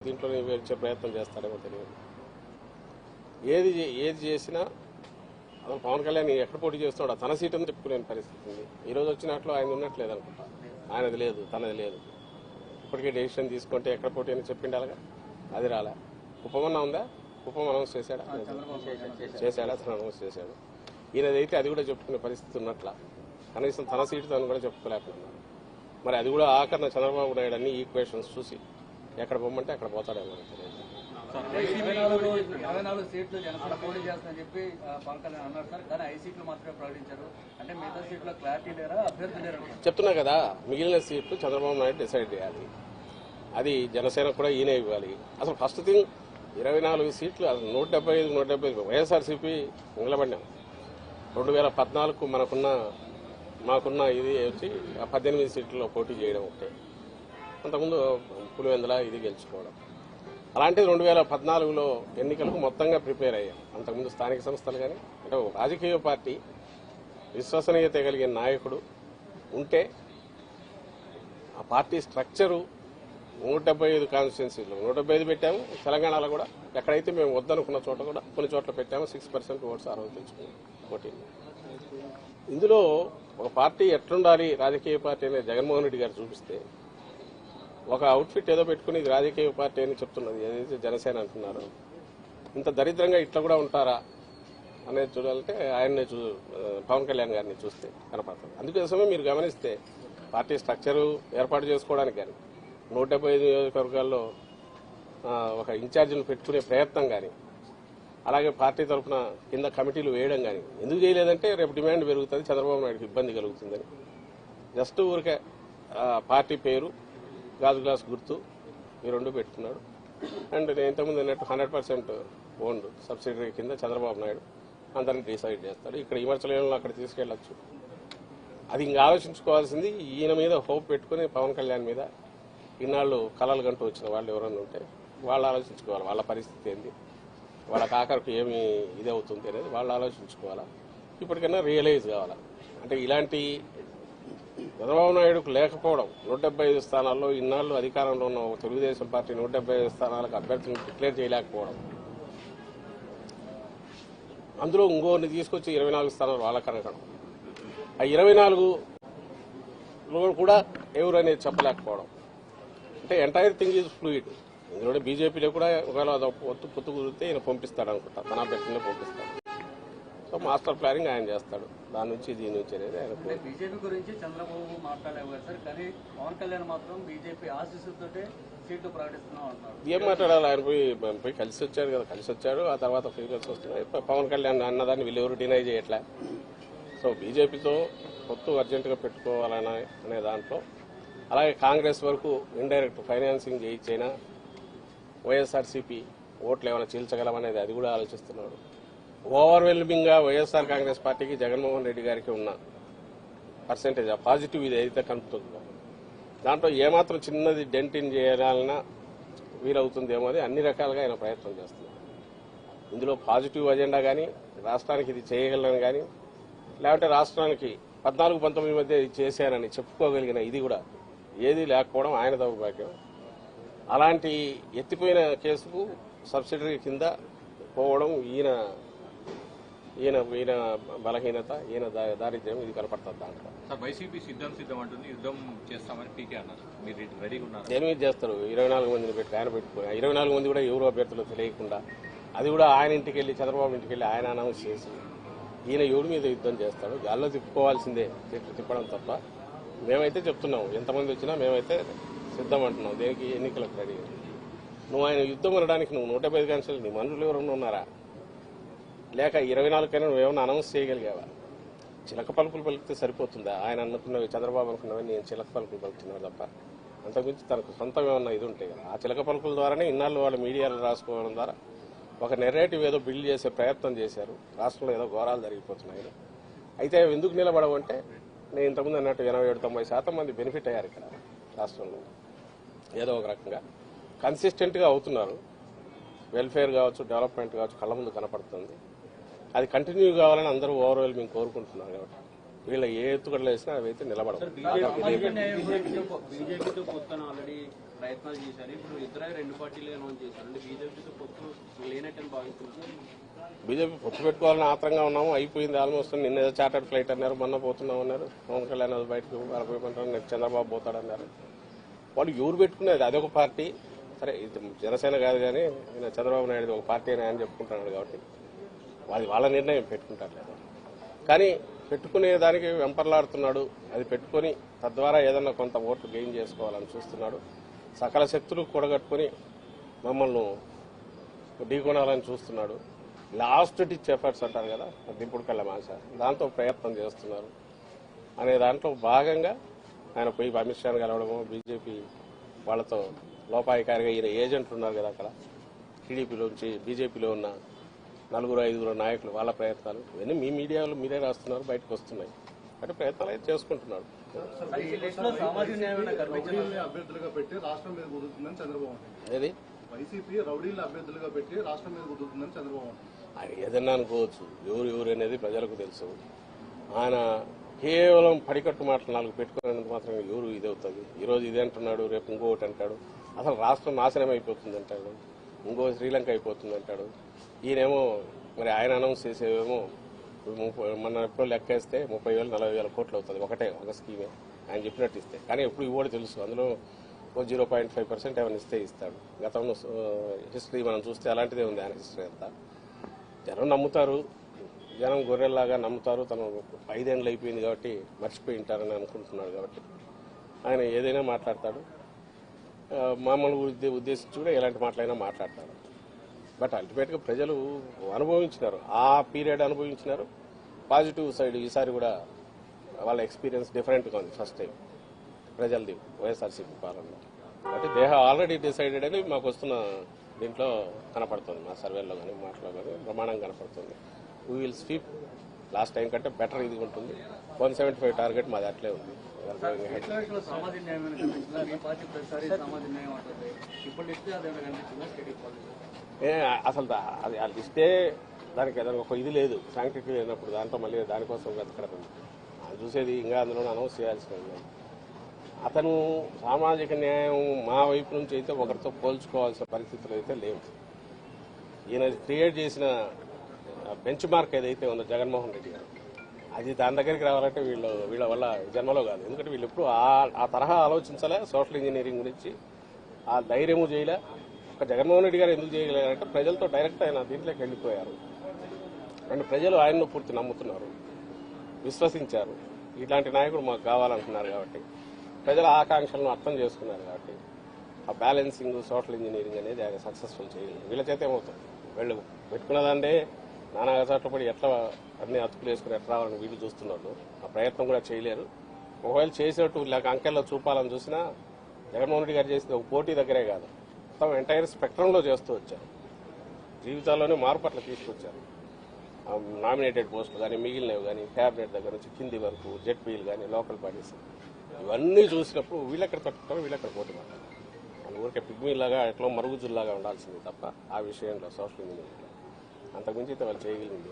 దీంట్లో వచ్చే ప్రయత్నం చేస్తాడేమో తెలియదు. ఏది చేసినా అసలు పవన్ కళ్యాణ్ ఎక్కడ పోటీ చేస్తున్నాడు తన సీట్ అని చెప్పుకునే పరిస్థితి ఉంది. ఈ రోజు వచ్చినట్లు ఆయన ఉన్నట్లేదు అనుకుంటా. ఆయనది లేదు, తనది లేదు. ఇప్పటికే డెసిషన్ తీసుకుంటే ఎక్కడ పోటీ అని చెప్పిండి అలాగా, అది రాలే. కుప్పమన్నా ఉందా? కుప్పం అనౌన్స్ చేశాడా? అతను అనౌన్స్ చేశాడు. ఈయనదైతే అది కూడా చెప్పుకునే పరిస్థితి ఉన్నట్ల. కనీసం తన సీటు తను కూడా చెప్పుకోలేకపోతున్నాడు. మరి అది కూడా ఆఖరణ చంద్రబాబు నాయుడు అన్ని ఈక్వేషన్స్ చూసి ఎక్కడ పోమంటే అక్కడ పోతాడేమో తెలియదు. 24 సీట్లు జనసేన పోటీ చేస్తానని చెప్పి పవన్ కళ్యాణ్ అన్నారు సార్, కానీ 5 సీట్లు మాత్రమే ప్రకటించారు. అంటే మిగతా సీట్లో క్లారిటీ లేరా, అభ్యర్థి లేరా? చెప్తున్నా కదా, మిగిలిన సీట్లు చంద్రబాబు నాయుడు డిసైడ్ చేయాలి. అది జనసేన కూడా ఈయనే ఇవ్వాలి. అసలు ఫస్ట్ థింగ్ 24 సీట్లు 175 వైఎస్ఆర్సీపీ నిలబడినాం. 2014 మాకున్న ఇది వచ్చి 18 సీట్లలో పోటీ చేయడం ఒకటే. అంతకుముందు పులివెందుల ఇది గెలుచుకోవడం. అలాంటిది 2014లో ఎన్నికలకు మొత్తంగా ప్రిపేర్ అయ్యాం. అంతకుముందు స్థానిక సంస్థలు కానీ అంటే రాజకీయ పార్టీ విశ్వసనీయత కలిగిన నాయకుడు ఉంటే ఆ పార్టీ స్ట్రక్చరు 175 కాన్స్టిట్యున్సీలు 175 పెట్టాము. తెలంగాణలో కూడా ఎక్కడైతే మేము వద్దనుకున్న చోట కూడా కొన్ని చోట్ల పెట్టాము. 6% ఓట్స్ ఆ రోజు తెచ్చుకున్నాం పోటీ. ఇందులో ఒక పార్టీ ఎట్లుండాలి రాజకీయ పార్టీ అనేది జగన్మోహన్ రెడ్డి గారు చూపిస్తే, ఒక అవుట్ఫిట్ ఏదో పెట్టుకుని ఇది రాజకీయ పార్టీ అని చెప్తున్నది ఏదైతే జనసేన అంటున్నారో, ఇంత దరిద్రంగా ఇట్లా కూడా ఉంటారా అనేది చూడాలంటే ఆయన్నే పవన్ కళ్యాణ్ గారిని చూస్తే కనపడుతుంది. అందుకోసమే మీరు గమనిస్తే పార్టీ స్ట్రక్చరు ఏర్పాటు చేసుకోవడానికి కానీ 175 నియోజకవర్గాల్లో ఒక ఇన్ఛార్జిని పెట్టుకునే ప్రయత్నం కానీ, అలాగే పార్టీ తరఫున కింద కమిటీలు వేయడం కానీ ఎందుకు చేయలేదంటే రేపు డిమాండ్ పెరుగుతుంది, చంద్రబాబు నాయుడుకి ఇబ్బంది కలుగుతుందని. జస్ట్ ఊరికే పార్టీ పేరు, గాజు గ్లాస్ గుర్తు ఈ రెండు పెట్టుకున్నాడు. అండ్ నేను ఇంతకుముందు అన్నట్టు 100% ఓన్డ్ సబ్సిడరీ కింద చంద్రబాబు నాయుడు అందరిని డిసైడ్ చేస్తాడు. ఇక్కడ విమర్శలను అక్కడ తీసుకెళ్లొచ్చు. అది ఇంకా ఆలోచించుకోవాల్సింది ఈయన మీద హోప్ పెట్టుకుని పవన్ కళ్యాణ్ మీద ఇన్నాళ్ళు కలలు గంటూ వచ్చిన వాళ్ళు ఎవరన్నా ఉంటే వాళ్ళు ఆలోచించుకోవాలి. వాళ్ళ పరిస్థితి ఏంది, వాళ్ళకి ఆఖరికి ఏమి ఇది అవుతుంది అనేది వాళ్ళు ఆలోచించుకోవాలా. ఇప్పటికైనా రియలైజ్ కావాలా. అంటే ఇలాంటి చంద్రబాబు నాయుడుకు లేకపోవడం, 175 స్థానాల్లో ఇన్నాళ్లు అధికారంలో ఉన్న తెలుగుదేశం పార్టీ 175 స్థానాలకు అభ్యర్థులను డిక్లేర్ చేయలేకపోవడం, అందులో ఇంకోరిని తీసుకొచ్చి 24 స్థానాలు వాళ్ళ కనకడం, ఆ 24లో కూడా ఎవరు అనేది చెప్పలేకపోవడం. అంటే ఎంటైర్ థింగ్ ఈజ్ ఫ్లూయిడ్. ఇందులో బీజేపీలో కూడా ఒకవేళ పొత్తు కుదిరితే ఈయన పంపిస్తాడు అనుకుంటా, తన అభ్యర్థులనే పంపిస్తాడు. సో మాస్టర్ ప్లానింగ్ ఆయన చేస్తాడు. దాని నుంచి దీని నుంచి అనేది ఆయన. బీజేపీ గురించి చంద్రబాబు మాట్లాడేవారు సార్, కానీ పవన్ కళ్యాణ్ మాత్రం బీజేపీ ఆశీస్సులతో సీట్లు ప్రకటిస్తున్నాం అంటున్నారు. ఏం మాట్లాడాలి? ఆయన పోయి కలిసి వచ్చాడు కదా, కలిసి వచ్చాడు. ఆ తర్వాత ఫీగర్స్ వస్తున్నాయి. పవన్ కళ్యాణ్ అన్నదాన్ని వీళ్ళు ఎవరు డినై చేయట్లే. సో బీజేపీతో పొత్తు అర్జెంటుగా పెట్టుకోవాలనే దాంట్లో, అలాగే కాంగ్రెస్ వరకు ఇండైరెక్ట్ ఫైనాన్సింగ్ చేయించైనా వైఎస్ఆర్సీపీ ఓట్లు ఏమైనా చీల్చగలమనేది అది కూడా ఆలోచిస్తున్నాడు. ఓవర్వెల్మింగ్ గా వైఎస్ఆర్ కాంగ్రెస్ పార్టీకి జగన్మోహన్ రెడ్డి గారికి ఉన్న పర్సెంటేజ్ పాజిటివ్ ఇది అయితే కనుపుతుందో దాంట్లో ఏమాత్రం చిన్నది డెంటిన్ చేయాలన్నా వీలవుతుందేమో అది అన్ని రకాలుగా ఆయన ప్రయత్నం చేస్తున్నారు. ఇందులో పాజిటివ్ అజెండా కానీ, రాష్ట్రానికి ఇది చేయగలను కానీ, లేకపోతే రాష్ట్రానికి 14-19 మధ్య ఇది చేశానని చెప్పుకోగలిగిన ఇది కూడా ఏది లేకపోవడం ఆయన దౌర్భాగ్యం. అలాంటి ఎత్తిపోయిన కేసుకు సబ్సిడరీ కింద పోవడం ఈయన బలహీనత, ఈయన దారిద్ర్యం ఇది కనపడుతుంది దాంట్లో. వైసీపీ సిద్ధం అంటుంది, యుద్ధం చేస్తామని పీకే అన్నారు. మీరు రెడీగా ఉన్నారు? దేని మీద చేస్తారు? 24 మందిని పెట్టి ఆయన పెట్టుకుని 24 మంది కూడా ఎవరు అభ్యర్థులు తెలియకుండా, అది కూడా ఆయన ఇంటికి వెళ్ళి చంద్రబాబు ఇంటికి వెళ్ళి ఆయన అనౌన్స్ చేసి ఈయన ఎవరి మీద యుద్ధం చేస్తాడు? గాల్లో తిప్పుకోవాల్సిందే, తిప్పడం తప్ప. మేమైతే చెప్తున్నాం, ఎంతమంది వచ్చినా మేమైతే సిద్ధం అంటున్నాం. దేనికి? ఎన్నికలకు రెడీ. నువ్వు ఆయన యుద్ధం అనడానికి నువ్వు 175 కాన్స్టిట్యూన్సీ నీ మనుషులు ఎవరన్నా ఉన్నారా? లేక 24 కైనా నువ్వేమన్నా అనౌన్స్ చేయగలిగావా? చిలక పలుకులు పలికితే సరిపోతుందా? ఆయన అనుకున్నవి, చంద్రబాబు అనుకున్నవి నేను చిలక పలుకులు పలుకుతున్నాను తప్ప అంతకుమించి తనకు సొంతం ఏమన్నా ఇది ఉంటాయి కదా. ఆ చిలక పలుకుల ద్వారానే ఇన్నాళ్ళు వాళ్ళు మీడియాలో రాసుకోవడం ద్వారా ఒక నెరేటివ్ ఏదో బిల్డ్ చేసే ప్రయత్నం చేశారు. రాష్ట్రంలో ఏదో ఘోరాలు జరిగిపోతున్నాయి. అయితే ఎందుకు నిలబడవంటే, నేను ఇంతకుముందు అన్నట్టు 87-90% మంది బెనిఫిట్ అయ్యారు ఇక్కడ రాష్ట్రంలో. ఏదో ఒక రకంగా కన్సిస్టెంట్గా అవుతున్నారు. వెల్ఫేర్ కావచ్చు, డెవలప్మెంట్ కావచ్చు కళ్ళ ముందు కనపడుతుంది. అది కంటిన్యూ కావాలని అందరూ ఓవర్వెల్మింగ్ కోరుకుంటున్నారు. కాబట్టి వీళ్ళ ఏ ఎత్తుగడలు వేసినా అవైతే నిలబడవు. ప్రయత్నాలు చేశారు. ఇప్పుడు ఇద్దరే రెండు పార్టీలు అనౌన్స్ చేశారు. అంటే బీజేపీతో పొత్తు లేనట్టని భావిస్తున్నారు. బీజేపీ పొత్తు పెట్టుకోవాలని ఆత్రంగా ఉన్నాము. అయిపోయింది ఆల్మోస్ట్. నిన్న ఏదో చార్టర్డ్ ఫ్లైట్ అన్నారు, మొన్న పోతున్నాం అన్నారు. పవన్ కళ్యాణ్ అది బయటకు పోయమంటారు, నెక్స్ట్ చంద్రబాబు పోతాడన్నారు. వాళ్ళు ఎవరు పెట్టుకునేది అదొక పార్టీ. సరే ఇది జనసేన కాదు కానీ ఈయన చంద్రబాబు నాయుడు ఒక పార్టీ అని ఆయన చెప్పుకుంటున్నాడు కాబట్టి వాళ్ళ నిర్ణయం పెట్టుకుంటారు లేదు. కానీ పెట్టుకునే దానికి వెంపర్లాడుతున్నాడు. అది పెట్టుకుని తద్వారా ఏదన్నా కొంత ఓట్లు గెయిన్ చేసుకోవాలని చూస్తున్నాడు. సకల శక్తులు కూడగట్టుకుని మమ్మల్ని ఢీకొనాలని చూస్తున్నాడు. లాస్ట్ డిచ్ ఎఫర్ట్స్ అంటారు కదా, దింపుడు కళ్ళ మాస, దాంతో ప్రయత్నం చేస్తున్నారు అనే దాంట్లో భాగంగా ఆయన పోయి అమిత్ షాను కలవడము, బీజేపీ వాళ్ళతో లోపాయికారిగా ఈయన ఏజెంట్లు ఉన్నారు కదా అక్కడ టీడీపీలోంచి బీజేపీలో ఉన్న 4-5 నాయకులు, వాళ్ళ ప్రయత్నాలు ఇవన్నీ మీ మీడియాలో మీరే రాస్తున్నారు, బయటకు వస్తున్నాయి. అంటే ప్రయత్నాలు అయితే చేసుకుంటున్నాడు. ఈ లిస్ట్ లో సామాజిక న్యాయం కనిపించింది. రౌడీల్ని అభ్యర్థులుగా పెట్టి రాష్ట్రం మీద కుదురుతుందని చంద్రబాబు అంటారు. ఏది వైసీపీ రౌడీల్ని అభ్యర్థులుగా పెట్టి రాష్ట్రం మీద కుదురుతుందని చంద్రబాబు అంటారు. ఆయన ఏదన్నా అనుకోవచ్చు, ఎవరు అనేది ప్రజలకు తెలుసు. ఆయన కేవలం పడికట్టు మాటలు 4 పెట్టుకునేందుకు మాత్రం ఎవరు ఇది అవుతుంది. ఈరోజు ఇది అంటున్నాడు, రేపు ఇంకొకటి అంటాడు. అసలు రాష్ట్రం నాశనం అయిపోతుంది అంటాడు, ఇంకో శ్రీలంక అయిపోతుంది అంటాడు. ఈయనేమో మరి ఆయన అనౌన్స్ చేసేవేమో మన ఎప్పుడు లెక్కేస్తే 30,000-40,000 కోట్లు అవుతుంది ఒక స్కీమే ఆయన చెప్పినట్టు ఇస్తే. కానీ ఎప్పుడు ఇవ్వడు తెలుసు, అందులో 0.5% ఏమైనా ఇస్తే ఇస్తాడు. గతంలో హిస్టరీ మనం చూస్తే అలాంటిదే ఉంది ఆయన హిస్టరీ అంతా. జనం నమ్ముతారు, జనం గొర్రెల్లాగా నమ్ముతారు. తను 5 ఏళ్ళు అయిపోయింది కాబట్టి మర్చిపోయి ఉంటారని అనుకుంటున్నాడు కాబట్టి ఆయన ఏదైనా మాట్లాడతాడు. మామూలు ఉద్దేశించి కూడా ఎలాంటి మాటలైనా మాట్లాడతాడు. బట్ అల్టిమేట్గా ప్రజలు అనుభవించినారు, ఆ పీరియడ్ అనుభవించినారు. పాజిటివ్ సైడ్ ఈసారి కూడా వాళ్ళ ఎక్స్పీరియన్స్ డిఫరెంట్గా ఉంది. ఫస్ట్ టైం ప్రజలది వైఎస్ఆర్సీపీ పాలనలో. అంటే దే హ్యావ్ ఆల్రెడీ డిసైడెడ్ అని మాకు వస్తున్న దీంట్లో కనపడుతుంది. మా సర్వేలో కానీ మాటలో కానీ ప్రమాణం కనపడుతుంది. We will sweep last time కంటే బెటర్ ఇది ఉంటుంది. 175 టార్గెట్ మాది అట్లే ఉంది. సామాజిక న్యాయం కనిపించిందా? మీ పార్టీ ప్రతిసారి సామాజిక న్యాయం అంటుంది. ఇప్పుడు ఇస్తే అదేమైనా కనిపించిందా స్టేట్ పాలసీ? అసలు అది ఇస్తే దానికి ఏదైనా ఒక ఇది లేదు, సాంకేతిక లేనప్పుడు దాంట్లో మళ్ళీ దానికోసం వెతకడం చూసేది. ఇంకా అందులో అనౌన్స్ చేయాల్సినవి. అతను సామాజిక న్యాయం మా వైపు నుంచి అయితే ఒకరితో పోల్చుకోవాల్సిన పరిస్థితులు అయితే లేవు. ఈయన క్రియేట్ చేసిన బెంచ్ మార్క్ ఏదైతే ఉందో జగన్మోహన్ రెడ్డి గారు, అది దాని దగ్గరికి రావాలంటే వీళ్ళ వల్ల జన్మలో కాదు. ఎందుకంటే వీళ్ళు ఎప్పుడు ఆ తరహా ఆలోచించలే. సోషల్ ఇంజనీరింగ్ గురించి ఆ ధైర్యము చేయలే. ఒక జగన్మోహన్ రెడ్డి గారు ఎందుకు చేయగలిగారంటే ప్రజలతో డైరెక్ట్ ఆయన దీంట్లోకి వెళ్ళిపోయారు. అండ్ ప్రజలు ఆయన్ను పూర్తి నమ్ముతున్నారు, విశ్వసించారు. ఇట్లాంటి నాయకుడు మాకు కావాలంటున్నారు కాబట్టి ప్రజల ఆకాంక్షలను అర్థం చేసుకున్నారు కాబట్టి ఆ బ్యాలెన్సింగ్ సోషల్ ఇంజనీరింగ్ అనేది ఆయన సక్సెస్ఫుల్ చేయలేదు. వీళ్ళ చేత ఏమవుతుంది, వీళ్ళు పెట్టుకున్నదంటే నానా చోట్లపడి ఎట్లా అన్ని అతుకులు వేసుకుని ఎట్లా రావాలని వీళ్ళు చూస్తున్నారు. ఆ ప్రయత్నం కూడా చేయలేరు. ఒకవేళ చేసేట్టు లేక అంకెల్లో చూపాలని చూసినా జగన్మోహన్ రెడ్డి గారు చేసింది ఒక పోటీ దగ్గరే కాదు, మొత్తం ఎంటైర్ స్పెక్ట్రంలో చేస్తూ వచ్చారు. జీవితాల్లోనే మార్పు అట్లా తీసుకొచ్చారు. నామినేటెడ్ పోస్టులు కానీ మిగిలినవి కానీ క్యాబినెట్ దగ్గర నుంచి కింది వరకు జెడ్పీలు కానీ లోకల్ బాడీస్ ఇవన్నీ చూసినప్పుడు వీళ్ళెక్కడ తట్టుకుంటారో వీళ్ళెక్కడ పోటీ పడతారు. వాళ్ళ ఊరికే పిగ్మీలాగా ఎట్లా మరుగుజుల్లాగా ఉండాల్సింది తప్ప ఆ విషయంలో సోషల్ మీడియాలో అంతకుమించి అయితే వాళ్ళు చేయగలిగింది.